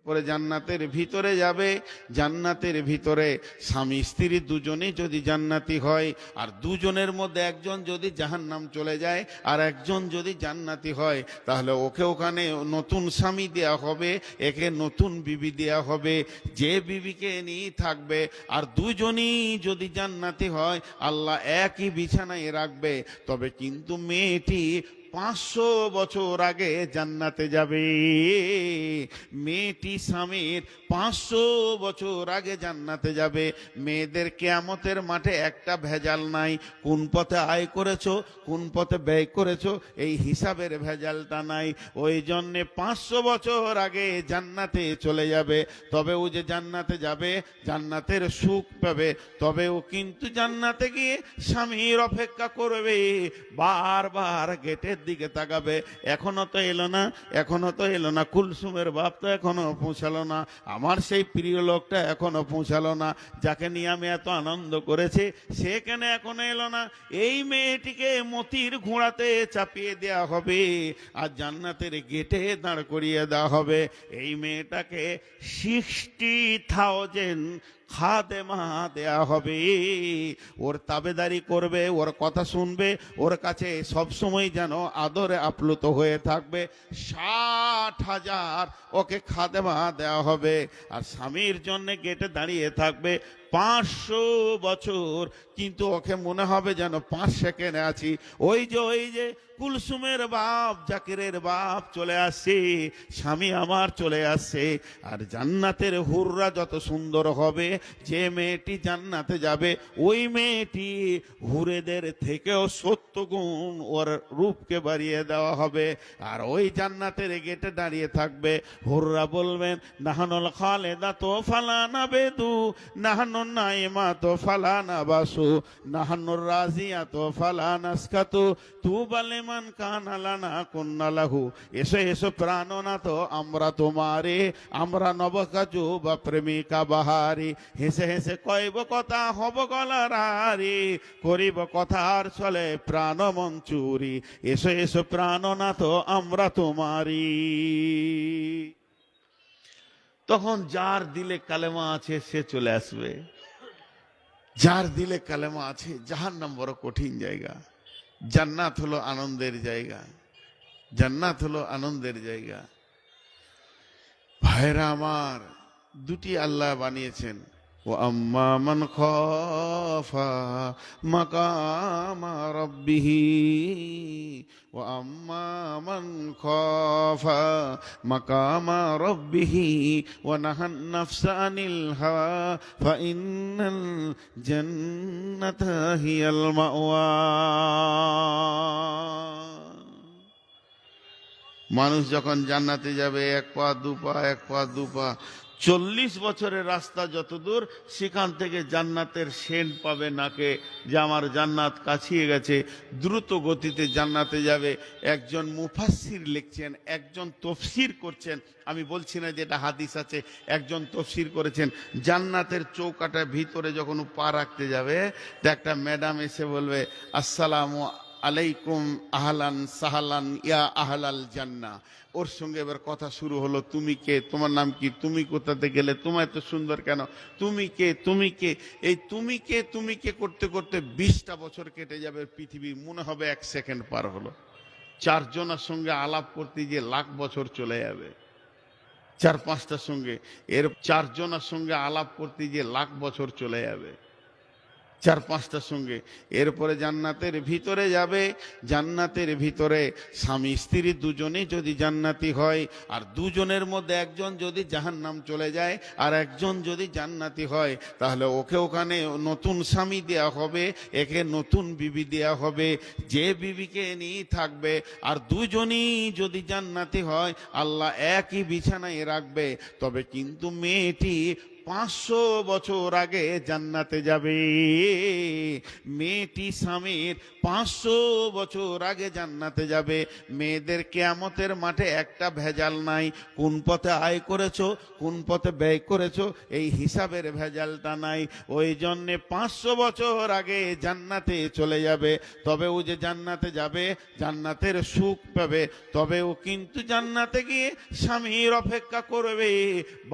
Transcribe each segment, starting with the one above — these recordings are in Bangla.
পরে জান্নাতের ভিতরে যাবে, জান্নাতের ভিতরে স্বামী স্ত্রী দুজনেই যদি জান্নাতি হয়, আর দুজনের মধ্যে একজন যদি জাহান্নাম চলে যায় আর একজন যদি জান্নাতি হয়, তাহলে ওকে ওখানে নতুন স্বামী দেয়া হবে, একে নতুন বিবি দেয়া হবে, যে বিবিকে নিয়ে থাকবে। আর দুজনই যদি জান্নাতি হয় আল্লাহ একই বিছানায় রাখবে। তবে কিন্তু মেয়েটি 500 বছর আগে জান্নাতে যাবে। মেয়েটি স্বামীর 500 বছর আগে জান্নাতে যাবে। মেয়েদের কিয়ামতের মাঠে একটা ভেজাল নাই, কোন পথে আয় করেছো, কোন পথে ব্যয় করেছো, এই হিসাবের ভেজালটা নাই। ওই জন্যে 500 বছর আগে জান্নাতে চলে যাবে। তবে ও যে জান্নাতে যাবে, জান্নাতের সুখ পাবে, তবে ও কিন্তু জান্নাতে গিয়ে স্বামীর অপেক্ষা করবে, বারবার গেটের দিকে তাকাবে। এখনো তো এলো না, এখনো তো এলো না, কুলসুমের বাপ তো এখনো পৌঁছালো না, আমার সেই প্রিয় লোকটা এখনো পৌঁছালো না, যাকে নিয়ে আমি এত আনন্দ করেছি সে কেন এখনো এলো না। এই মেয়েটিকে মতির ঘোড়াতে চাপিয়ে দেওয়া হবে আর জান্নাতের গেটে দাঁড় করিয়ে দেওয়া হবে। এই মেয়েটাকে 60,000 খাদেমা দেয়া হবে। ওর তাবেদারি করবে, ওর কথা শুনবে, ওর কাছে সবসময় যেন আদরে আপ্লুত হয়ে থাকবে। 60,000 ওকে খাদেমা দেওয়া হবে। আর স্বামীর জন্য গেটে দাঁড়িয়ে থাকবে 500 বছর, কিন্তু ওকে মনে হবে যেন 5 সেকেন্ডে আছি। ওই যে কুলসুমের বাপ, জাকিরের বাপ চলে আসছে, স্বামী আমার চলে আসছে। আর জান্নাতের হুররা যত সুন্দর হবে, যে মেয়েটি জান্নাতে যাবে ওই মেয়েটি হুরেদের থেকেও 70 গুণ ওর রূপকে বাড়িয়ে দেওয়া হবে। আর ওই জান্নাতের গেটে দাঁড়িয়ে থাকবে, হুররা বলবেন নাহানুল খালেদা তো ফালানা বেদু, নাহানুন নাইমা তো ফালানা বাসু, নাহানুর রাজিয়া তো ফালানা স্কাতু, তু বালে মান কানালানা কন্নালাহু। এসো এসো প্রাণনা তো আমরা তোমারে, আমরা নবকাজু বা প্রেমিকা বাহারি। হেসে হেসে কইব কথা হব গলারারি, করিব কথার চলে প্রাণ মঞ্চুরি। এসো এসো প্রাণনা তো আমরা তোমারি। তখন যার দিলে কালেমা আছে সে চলে আসবে, যার দিলে কালেমা আছে। জাহান্নাম বড় কঠিন জায়গা, জান্নাত হলো আনন্দের জায়গা, জান্নাত হলো আনন্দের জায়গা। ভাইরা আমার, দুটি আল্লাহ বানিয়েছেন। ও আম্মা মান খাফা মাকামা রাব্বিহি, ও আম্মা মান খাফা মাকামা রাব্বিহি ওয়া নাহান নাফসা আনিল হাওয়া ফাইন্নাল জান্নাতা হিয়াল মাওয়া। মানুষ যখন জান্নাতে যাবে, 1 পা 2 পা 1 পা 2 পা, 40 বছরের রাস্তা যত দূর, সেখান থেকে জান্নাতের সেন্ট পাবে নাকে, যে আমার জান্নাত কাছিয়ে গেছে, দ্রুত গতিতে জান্নাতে যাবে। একজন মুফাসসির লিখছেন, একজন তফসির করছেন, আমি বলছি না যেটা হাদিস আছে, একজন তফসির করেছেন। জান্নাতের চৌকাটার ভিতরে যখন পা রাখতে যাবে, তো একটা ম্যাডাম এসে বলবে আসসালামু আলাইকুম আহলান সাহালান ইয়া আহলাল জান্নাহ। ওর সঙ্গে এবার কথা শুরু হলো, তুমি কে, তোমার নাম কি, তুমি কোথাতে গেলে, তোমার এত সুন্দর কেন, তুমি কে, তুমি কে। এই তুমি কে তুমি কে করতে করতে 20টা বছর কেটে যাবে, পৃথিবী মনে হবে 1 সেকেন্ড পার হলো। 4 জনের সঙ্গে আলাপ করতে গিয়ে লাখ বছর চলে যাবে। 4-5টার সঙ্গে, এর 4 জনের সঙ্গে আলাপ করতে গিয়ে লাখ বছর চলে যাবে, 4-5টার সঙ্গে। এরপরে জান্নাতের ভিতরে যাবে, জান্নাতের ভিতরে স্বামী স্ত্রী দুজনেই যদি জান্নাতি হয়, আর দুজনের মধ্যে একজন যদি জাহান্নাম চলে যায় আর একজন যদি জান্নাতি হয়, তাহলে ওকে ওখানে নতুন স্বামী দেয়া হবে, একে নতুন বিবি দেয়া হবে, যে বিবিকে নিয়ে থাকবে। আর দুজনই যদি জান্নাতি হয় আল্লাহ একই বিছানায় রাখবে। তবে কিন্তু মেয়েটি 500 বছর আগে জান্নাতে যাবে। মেয়েটি স্বামীর 500 বছর আগে জান্নাতে যাবে। মেয়েদের কিয়ামতের মাঠে একটা ভেজাল নাই, কোন পথে আয় করেছো, কোন পথে ব্যয় করেছো, এই হিসাবের ভেজালটা নাই। ওই জন্যে 500 বছর আগে জান্নাতে চলে যাবে। তবে ও যে জান্নাতে যাবে, জান্নাতের সুখ পাবে, তবে ও কিন্তু জান্নাতে গিয়ে স্বামীর অপেক্ষা করবে,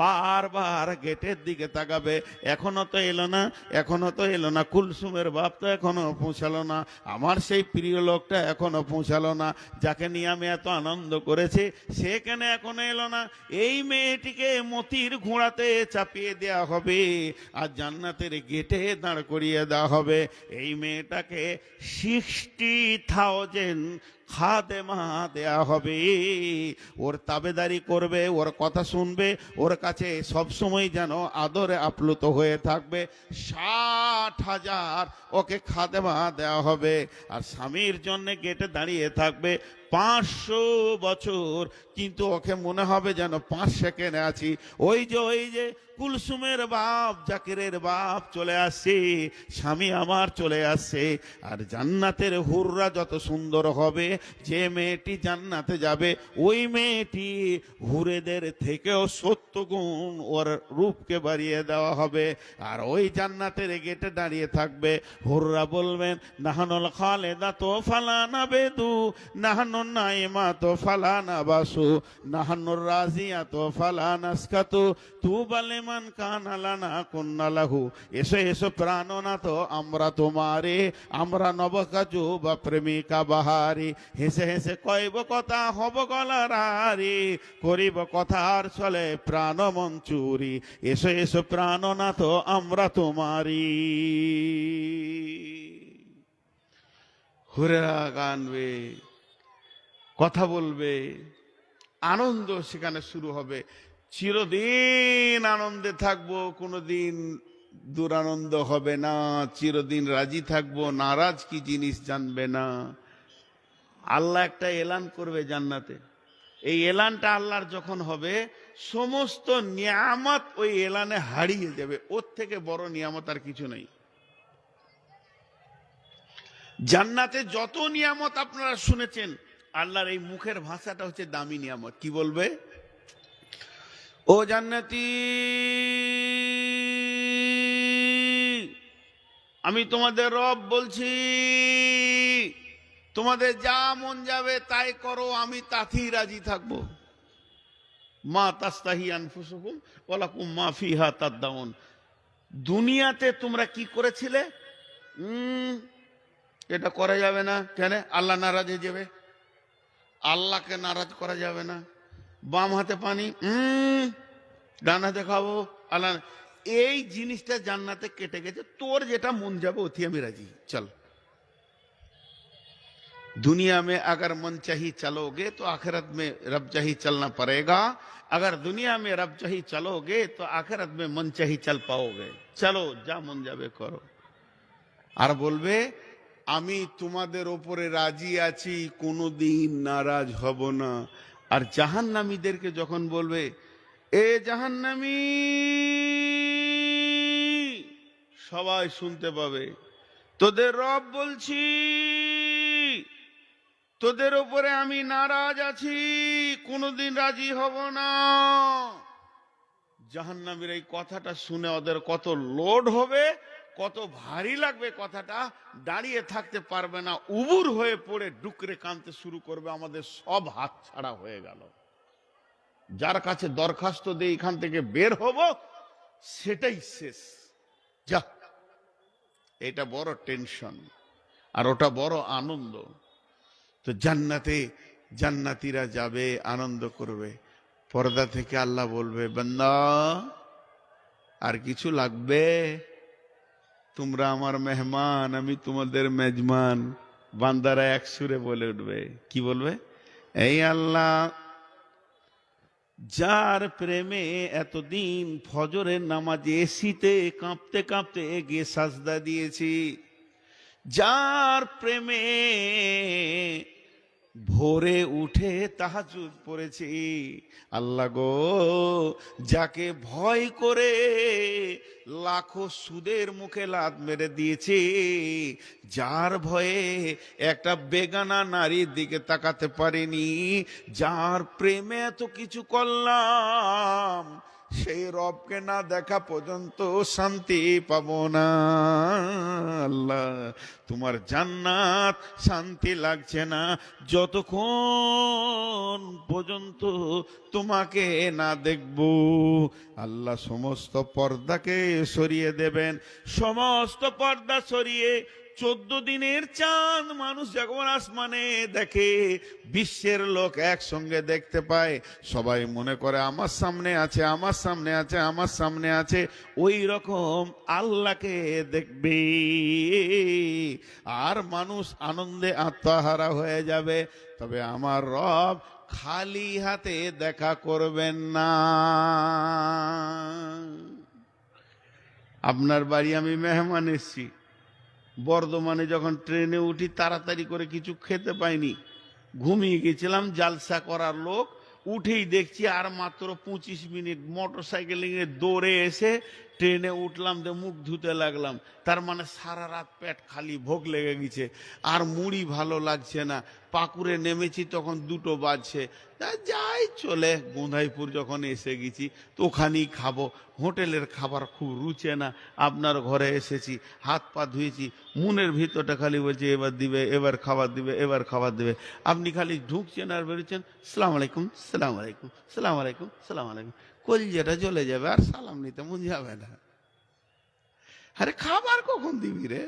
বারবার গেটের দিকে তাকাবে, এখনো তো এলো না, এখনো তো এলো না, কুলসুমের বাপ তো এখনো পৌঁছালো না, আমার সেই প্রিয় লোকটা এখনো পৌঁছালো না, যাকে নিয়ে আমি এত আনন্দ করেছি সে কেন এখনো এলো না। এই মেয়েটিকে মতির ঘোড়াতে চাপিয়ে দেওয়া হবে আর জান্নাতের গেটে দাঁড় করিয়ে দেওয়া হবে। এই মেয়েটাকে 60,000 খাদেমা দেয়া হবে, ওর তাবেদারি করবে, ওর কথা শুনবে, ওর কাছে সবসময় যেন আদরে আপ্লুত হয়ে থাকবে। 60,000 ওকে খাদেমা দেওয়া হবে আর স্বামীর জন্য গেটে দাঁড়িয়ে থাকবে 500 বছর, কিন্তু ওকে মনে হবে যেন 5 সেকেন্ডে আছি। ওই যে কুলসুমের বাপ, জাকিরের বাপ চলে আসছে, স্বামী আমার চলে আসছে। আর জান্নাতের হুররা যত সুন্দর হবে, যে মেয়েটি জান্নাতে যাবে ওই মেয়েটি হুরেদের থেকেও 70 গুণ ওর রূপকে বাড়িয়ে দেওয়া হবে। আর ওই জান্নাতের গেটে দাঁড়িয়ে থাকবে, হুররা বলবেন নাহানুল খালেদা তো ফালানা বেদু, নাহানুন নাইমা তো ফালানা বাসু, নাহানুর রাজিয়া তো ফালানা স্কাতু, তু বালেমান কানালানা কন্নালাহু। এসো এসো প্রাণনাথ আমরা তোমারে, আমরা নবকাজু বা প্রেমিকা বাহারি, হেসে হেসে কইব কথা হব গলারারি, করিব কথার চলে প্রাণ মঞ্চুরি, এসো এসো প্রাণনাথ আমরা তোমারি। হুরেরা গানবে, কথা বলবে, আনন্দ সেখানে শুরু হবে। চিরদিন আনন্দে থাকবো, কোনোদিন দুরানন্দ হবে না, চিরদিন রাজি থাকবো, নারাজ কি জিনিস জানবে না। আল্লাহ একটা এলান করবে জান্নাতে, এই এলানটা আল্লাহর যখন হবে সমস্ত নিয়ামত ওই এলানে হারিয়ে যাবে, ওর থেকে বড় নিয়ামত আর কিছু নেই। জান্নাতে যত নিয়ামত আপনারা শুনেছেন, আল্লাহর এই মুখের ভাষাটা হচ্ছে দামি নিয়ামত। কি বলবে? ও জান্নাতি, আমি তোমাদের রব বলছি, তোমাদের যা মন যাবে তাই করো, আমি তাতেই রাজি থাকবো। মা তাস্তাহি আনফুসুকুম ওয়ালাকুম মা ফিহা তাদদাউন। দুনিয়াতে তোমরা কি করেছিলে? এটা করা যাবে না, কেন? আল্লাহ নারাজ হয়ে যাবে, আল্লাহকে নারাজ করা যাবে না। বাম হাতে পানি, ডান হাতে খাবো, আল্লাহ। এই জিনিসটা জান্নাতে কেটে গেছে, তোর যেটা মন যাবে ওতে আমি রাজি, চল। दुनिया में अगर मन चाहिए चलोगे तो आखिरत में रब चाहिए चलना पड़ेगा, अगर दुनिया में रब चाहिए चलोगे तो आखिरत में मन चाहिए चल पाओगे। चलो जा मन जाबे करो। আর বলবে আমি তোমাদের উপরে রাজি আছি, কোনোদিন নারাজ হব না। আর জাহান্নামীদেরকে যখন বলবে এ জাহান্নামী, সবাই শুনতে পাবে, তোদের রব বলছি, তোদের উপরে আমি নারাজ আছি, কোনোদিন রাজি হব না। জাহান্নামীর এই কথাটা শুনে ওদের কত লোড হবে, কত ভারী লাগবে কথাটা, দাঁড়িয়ে থাকতে পারবে না, উবুর হয়ে পড়ে ডুকরে কাঁদতে শুরু করবে, আমাদের সব হাত ছাড়া হয়ে গেল। যার কাছে দরখাস্ত দিয়ে এখান থেকে বের হব সেটাই শেষ। যা, এটা বড় টেনশন আর ওটা বড় আনন্দ। তো জান্নাতে জান্নাতীরা যাবে, আনন্দ করবে। পর্দা থেকে আল্লাহ বলবে বান্দা আর কিছু লাগবে? তোমরা আমার মেহমান, আমি তোমাদের মেজমান। বান্দারা এক সুরে বলে উঠবে, কি বলবে? এই আল্লাহ, যার প্রেমে এতদিন ফজরের নামাজে এসিতে কাঁপতে কাঁপতে গিয়ে সাজদা দিয়েছি, যার প্রেমে ভোরে উঠে তাহাজ্জুদ পড়েছি, আল্লাহ গো যাকে ভয় করে লাখো সুদের মুখে লাত মেরে দিয়েছে, যার ভয়ে একটা বেগানা নারীর দিকে তাকাতে পারিনি, যার প্রেমে এত কিছু করলাম, সেই রবকে না দেখা পর্যন্ত শান্তি পাবো না। আল্লাহ তোমার জান্নাত শান্তি লাগছে না যতক্ষণ পর্যন্ত তোমাকে না দেখব। আল্লাহ সমস্ত পর্দাকে সরিয়ে দেবেন, সমস্ত পর্দা সরিয়ে 14 দিনের চাঁদ মানুষ যখন আসমানে দেখে, বিশ্বের লোক একসঙ্গে দেখতে পায়, সবাই মনে করে আমার সামনে আছে, আমার সামনে আছে, আমার সামনে আছে, ওই রকম আল্লাহকে দেখবে। আর মানুষ আনন্দে আত্মহারা হয়ে যাবে। তবে আমার রব খালি হাতে দেখা করবেন না। আপনার বাড়ি আমি মেহমান এসছি, বর্ধমানে যখন ট্রেনে উঠি তাড়াতাড়ি করে কিছু খেতে পাইনি, ঘুমিয়ে গেছিলাম, জালসা করার লোক, উঠেই দেখছি আর মাত্র 25 মিনিট, মোটর সাইকেলিংয়ে দৌড়ে এসে ট্রেনে উঠলাম, দিয়ে মুখ ধুতে লাগলাম। তার মানে সারা রাত পেট খালি, ভোগ লেগে গেছে, আর মুড়ি ভালো লাগছে না। পাকুড়ে নেমেছি তখন 2টো বাজছে, তা যাই চলে গোঁধাইপুর যখন এসে গেছি তো ওখানেই খাবো, হোটেলের খাবার খুব রুচে না। আপনার ঘরে এসেছি, হাত পা ধুয়েছি, মনের ভিতরটা খালি বলছে এবার দিবে, এবার খাবার দিবে, এবার খাবার দিবে। আপনি খালি ঢুকছেন আর বেরোচ্ছেন, সালাম আলাইকুম, সালাম আলাইকুম, সালাম আলাইকুম, সালাম আলাইকুম, কলজেটা জ্বলে যাবে, আর সালাম নিতে মন যাবে না। আরে খাবার কখন দিবি রে?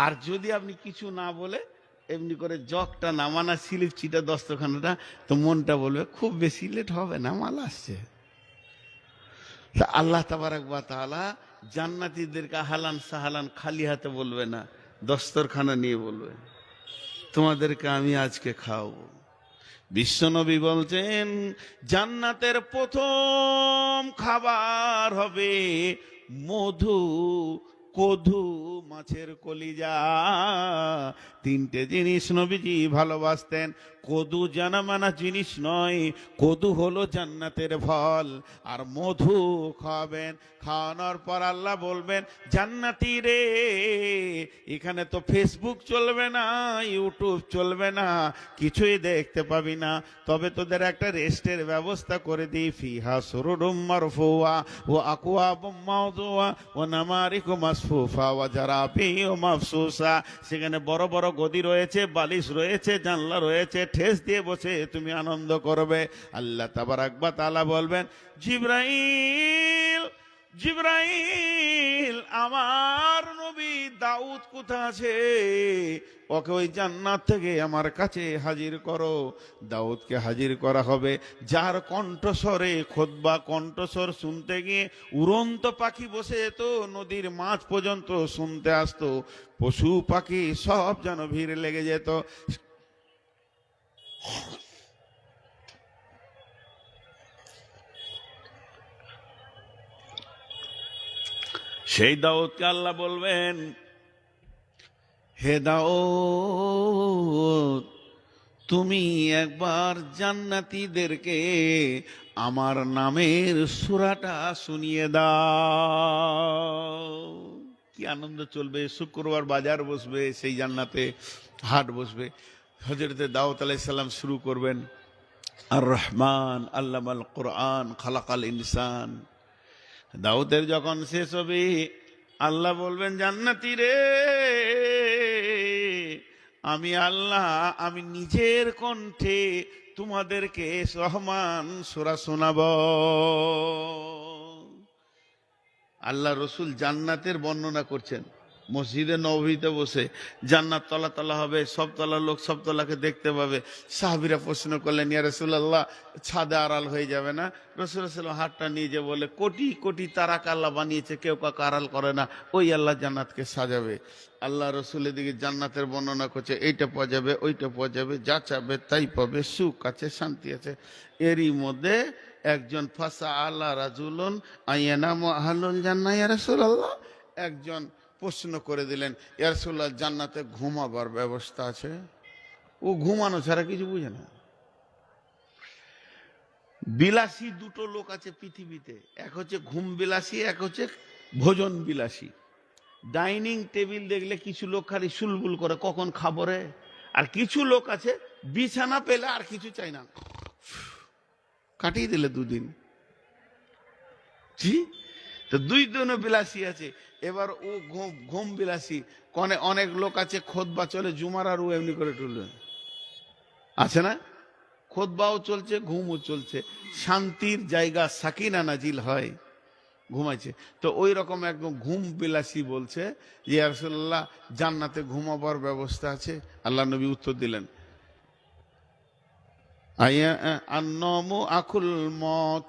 আর যদি আপনি কিছু না বলে এমনি করে জগটা নামানা, স্লিপ চিটা দস্তখানাটা, তো মনটা বলবে খুব বেশি লেট হবে না, মাল আসছে। তা আল্লাহ তাবারাক ওয়া তাআলা জান্নাতীদেরকে হালান সাহালান খালি হাতে বলবে না, দস্তরখানা নিয়ে বলবে তোমাদেরকে আমি আজকে খাওয়াবো। বিশ্বনবী বলছেন জান্নাতের প্রথম খাবার হবে মধু, কদু, মাছের কলিজা। 3টে জিনিস নবীজি ভালোবাসতেন। কদু জানা মানা জিনিস নয়, কদু হলো জান্নাতের ফল। আর মধু খাবেন, খাওয়ানোর পর আল্লাহ বলবেন জান্নাতি রে, এখানে তো ফেসবুক চলবে না, ইউটিউব চলবে না, কিছুই দেখতে পাবি না, তবে তোদের একটা রেস্টের ব্যবস্থা করে দিই। ফিহা সুরুরুম মারফুয়া ওয়া আকওয়াবুম মাওদুয়া ওয়া নামারিকু মাসফুফা ওয়া জারাবিউ মাফসুসা। সেখানে বড় বড় গদি রয়েছে, বালিশ রয়েছে, জানলা রয়েছে, ঠেস দিয়ে বসে তুমি আনন্দ করবে। আল্লাহ তাবারাক ওয়া তাআলা বলবেন জিবরাইল, জিবরাইল আমার নবী দাউদ কোথা আছে, ওকে ওই জান্নাত থেকে আমার কাছে হাজির করো। দাউদকে হাজির করা হবে, যার কণ্ঠস্বরে খুতবা, কণ্ঠস্বর শুনতে গিয়ে উড়ন্ত পাখি বসে যেত, নদীর মাছ পর্যন্ত শুনতে আসতো, পশু পাখি সব যেন ভিড় লেগে যেত। সেই দাউদকে আল্লাহ বলবেন হে দাউদ, তুমি একবার জান্নাতীদেরকে আমার নামের সূরাটা শুনিয়ে দাও। কি আনন্দ চলবে, শুক্রবার বাজার বসবে, সেই জান্নাতে হাট বসবে। হযরত দাউদ আলাইহিস সালাম শুরু করবেন আর রহমান আল্লামাল কোরআন খালাকাল ইনসান। দাউদের যখন শেষ হবে আল্লাহ বলবেন জান্নাতি রে, আমি আল্লাহ আমি নিজের কণ্ঠে তোমাদেরকে রহমান সূরা শোনাব। আল্লাহ রসুল জান্নাতের বর্ণনা করছেন মসজিদে নববীতে বসে। জান্নাত তলা তলা হবে, সব তলার লোক সব তলাকে দেখতে পাবে। সাহাবীরা প্রশ্ন করলেন ইয়া রাসূলুল্লাহ, ছাদে আড়াল হয়ে যাবে না? রাসূল সাল্লাল্লাহু আলাইহি ওয়াসাল্লাম হাতটা নিয়ে যে বলে কোটি কোটি তারাকে আল্লাহ বানিয়েছে, কেউ কাউকে আড়াল করে না, ওই আল্লাহ জান্নাতকে সাজাবে। আল্লাহ রসুলের দিকে জান্নাতের বর্ণনা করছে, এইটা পাওয়া যাবে, ওইটা পাওয়া যাবে, যা চাবে তাই পাবে, সুখ আছে, শান্তি আছে। এরই মধ্যে একজন ফাসা আল্লাহ রাজুলুন আইয়ানামু আহলুল জান্নাহ ইয়া রাসূলুল্লাহ, একজন প্রশ্ন করে দিলেন ইয়া রাসূলুল্লাহ জান্নাতে ঘুমাবার ব্যবস্থা আছে? ও ঘুমানো ছাড়া কিছু বুঝে না। বিলাসী দুটো লোক আছে পৃথিবীতে, এক হচ্ছে ঘুম বিলাসী, এক হচ্ছে ভোজন বিলাসী। ডাইনিং টেবিল দেখলে কিছু লোক খালি সুলবুল করে কখন খাবো রে, আর কিছু লোক আছে বিছানা পেলে আর কিছু চাই না, কাটিয়ে দিলে দুদিন। জি, তো দুই জনে বিলাসী আছে। এবার ও ঘুম বিলাসী। অনেক লোক আছে খোদবা চলে জুমার, আর ও এমনি করে টুলবে, আছে না? খোদবাও চলছে, ঘুমও চলছে, শান্তির জায়গা সাকিনা নাজিল হয়, ঘুমাইছে। তো ওই রকম একদম ঘুম বিলাসী বলছে যে ইয়া রাসূলুল্লাহ, জান্নাতে ঘুমাবার ব্যবস্থা আছে? আল্লাহ নবী উত্তর দিলেন, আন্নামু আকুল মত,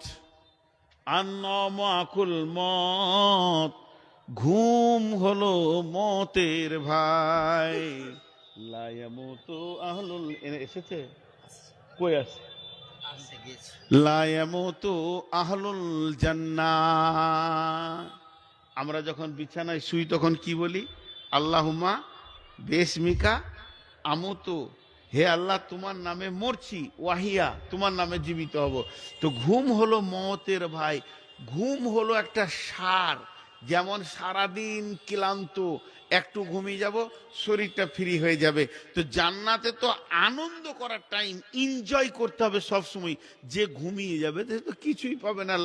আন্নামু আকুল মত, ঘুম হলো মতের ভাই। লা ইয়ামুতু আহলুল, এসেছে কই আছে? লা ইয়ামুতু আহলুল জান্নাহ। আমরা যখন বিছানায় শুই তখন কি বলি? আল্লাহুম্মা বিসমিকা আমুতু, হে আল্লাহ তোমার নামে মরছি, ওয়াহিয়া তোমার নামে জীবিত হব। তো ঘুম হলো মতের ভাই, ঘুম হলো একটা সার। যেমন সারাদিন ক্লান্ত, একটু ঘুমিয়ে যাব, শরীরটা ফ্রি হয়ে যাবে। তো জান্নাতে তো আনন্দ করার টাইম, এনজয় করতে হবে সব সময়। যে ঘুমিয়ে যাবে সে তো কিছুই পাবে না।